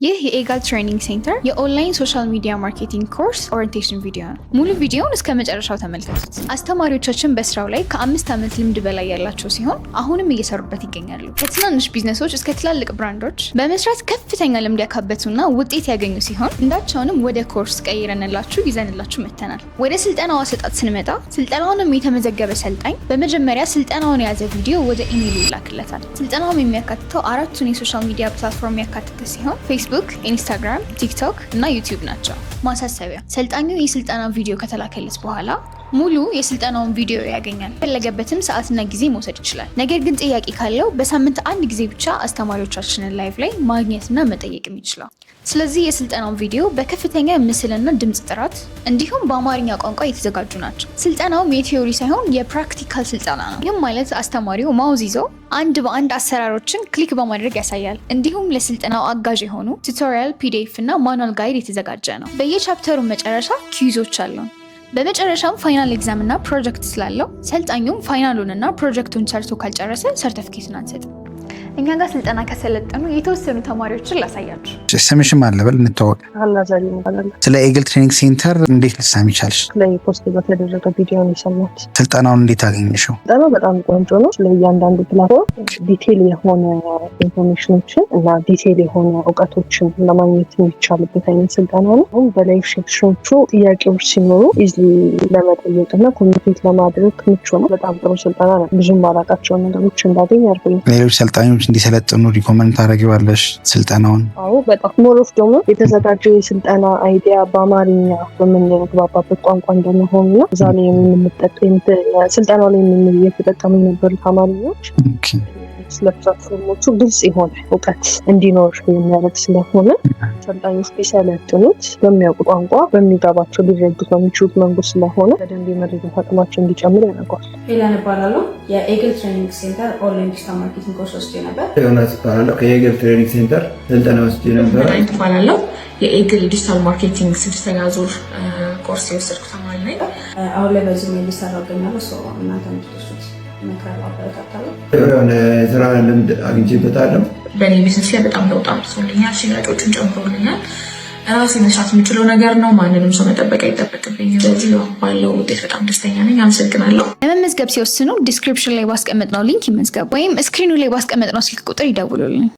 ይህ የኤጋል ትሬኒንግ ሴንተር የኦንላይን ሶሻል ሚዲያ ማርኬቲንግ ኮርስ ኦሪየንቴሽን ቪዲዮ ነው። ሙሉ ቪዲዮውን እስከ መጨረሻው ተመልከቱት። አስተማሪዎቻችን በስራው ላይ ከ5 ዓመት ልምድ በላይ ያላቸው ሲሆን አሁንም እየሰሩበት ይገኛሉ። ከትናንሽ ቢዝነሶች እስከ ትላልቅ ብራንዶች በመስራት ከፍተኛ ልምድ ያካበቱና ውጤት ያገኙ ሲሆን እንዳቸውንም ወደ ኮርስ ቀይረንላችሁ ይዘንላችሁ መተናል። ወደ ስልጠናው አሰጣጥ ስንመጣ ስልጠናውንም የተመዘገበ ሰልጣኝ በመጀመሪያ ስልጠናውን የያዘ ቪዲዮ ወደ ኢሜይሉ ይላክለታል። ስልጠናውም የሚያካትተው 4ቱን የሶሻል ሚዲያ ፕላትፎርም ያካተተ ሲሆን ፌስቡክ፣ ኢንስታግራም፣ ቲክቶክ እና ዩቲዩብ ናቸው። ማሳሰቢያ፣ ሰልጣኙ የስልጠና ቪዲዮ ከተላከለት በኋላ ሙሉ የስልጠናውን ቪዲዮ ያገኛል። ፈለገበትም ሰዓትና ጊዜ መውሰድ ይችላል። ነገር ግን ጥያቄ ካለው በሳምንት አንድ ጊዜ ብቻ አስተማሪዎቻችንን ላይቭ ላይ ማግኘትና መጠየቅም ይችላል። ስለዚህ የስልጠናውን ቪዲዮ በከፍተኛ ምስልና ድምጽ ጥራት እንዲሁም በአማርኛ ቋንቋ የተዘጋጁ ናቸው። ስልጠናውም የቲዮሪ ሳይሆን የፕራክቲካል ስልጠና ነው። ይህም ማለት አስተማሪው ማውዝ ይዞ አንድ በአንድ አሰራሮችን ክሊክ በማድረግ ያሳያል። እንዲሁም ለስልጠናው አጋዥ የሆኑ ቱቶሪያል፣ ፒዲኤፍ እና ማኑዋል ጋይድ የተዘጋጀ ነው። በየቻፕተሩ መጨረሻ ኪዩዞች አሉ። በመጨረሻም ፋይናል ኤግዛም እና ፕሮጀክት ስላለው ሰልጣኙም ፋይናሉን እና ፕሮጀክቱን ሰርቶ ካልጨረሰ ሰርቲፊኬትን አንሰጥም። እኛ ጋር ስልጠና ከሰለጠኑ የተወሰኑ ተማሪዎችን ላሳያችሁ። ስምሽም አለበል እንተዋወቅ። ስለ ኤግል ትሬኒንግ ሴንተር እንዴት ልትሰሚ ቻልሽ? ላይ ፖስት በተደረገ ቪዲዮ ነው የሰማሁት። ስልጠናውን እንዴት አገኘሽው? ስልጠናው በጣም ቆንጆ ነው። ስለ እያንዳንዱ ፕላትፎርም ዲቴል የሆነ ኢንፎርሜሽኖችን እና ዲቴል የሆነ እውቀቶችን ለማግኘት የሚቻልበት አይነት ስልጠና ነው። አሁን በላይቭ ሴክሽኖቹ ጥያቄዎች ሲኖሩ ኢዝሊ ለመጠየቅ እና ኮሚኒኬት ለማድረግ ምቹ ነው። በጣም ጥሩ ስልጠና ነው። ብዙም ማላውቃቸውን ነገሮች እንዳገኝ ያርገኝ። ሌሎች ሰልጣኞች እንዲሰለጥኑ ሪኮመንድ ታደርጊዋለሽ ስልጠናውን? አዎ በጣም ሞሮፍ ደግሞ የተዘጋጀው የስልጠና አይዲያ በአማርኛ በምንግባባበት ቋንቋ እንደመሆኑና እዛ ላይ የምንጠቀም ስልጠናው ላይ የተጠቀሙ የነበሩት አማርኛዎች ስለ ፕላትፎርሞቹ ግልጽ የሆነ እውቀት እንዲኖር የሚያደርግ ስለሆነ ሰልጣኞች ቢሰለጥኑት በሚያውቁ ቋንቋ በሚገባቸው ሊረዱት በሚችሉት መንገድ ስለሆነ በደንብ የመረዳት አቅማቸው እንዲጨምር ያደርገዋል። ሄለን እባላለሁ። የኤግል ትሬኒንግ ሴንተር ኦንላይን ዲጂታል ማርኬቲንግ ኮርስ ወስጄ ነበር። ዮናስ እባላለሁ። ከኤግል ትሬኒንግ ሴንተር ስልጠና ወስጄ ነበር። እባላለሁ። የኤግል ዲጂታል ማርኬቲንግ 6ኛ ዙር ኮርስ የወሰድኩ ተማሪ ነኝ። አሁን ላይ በዚህ ላይ ሊሰራ ገኛለሁ። ሰው እናንተ ምትደርሱት መከራ አበረታታለሁ። የሆነ ስራ ልምድ አግኝቼበታለሁ። በእኔ ቢዝነስ ላይ በጣም ለውጥ አምጥቶልኛል። ሽያጮችን ጨምሮልኛል። ራሴ መስራት የምችለው ነገር ነው። ማንንም ሰው መጠበቅ አይጠበቅብኝም። ስለዚህ ባለው ውጤት በጣም ደስተኛ ነኝ። አመሰግናለሁ። ለመመዝገብ ሲወስኑ ዲስክሪፕሽን ላይ ባስቀመጥነው ሊንክ ይመዝገቡ ወይም ስክሪኑ ላይ ባስቀመጥነው ስልክ ቁጥር ይደውሉልን።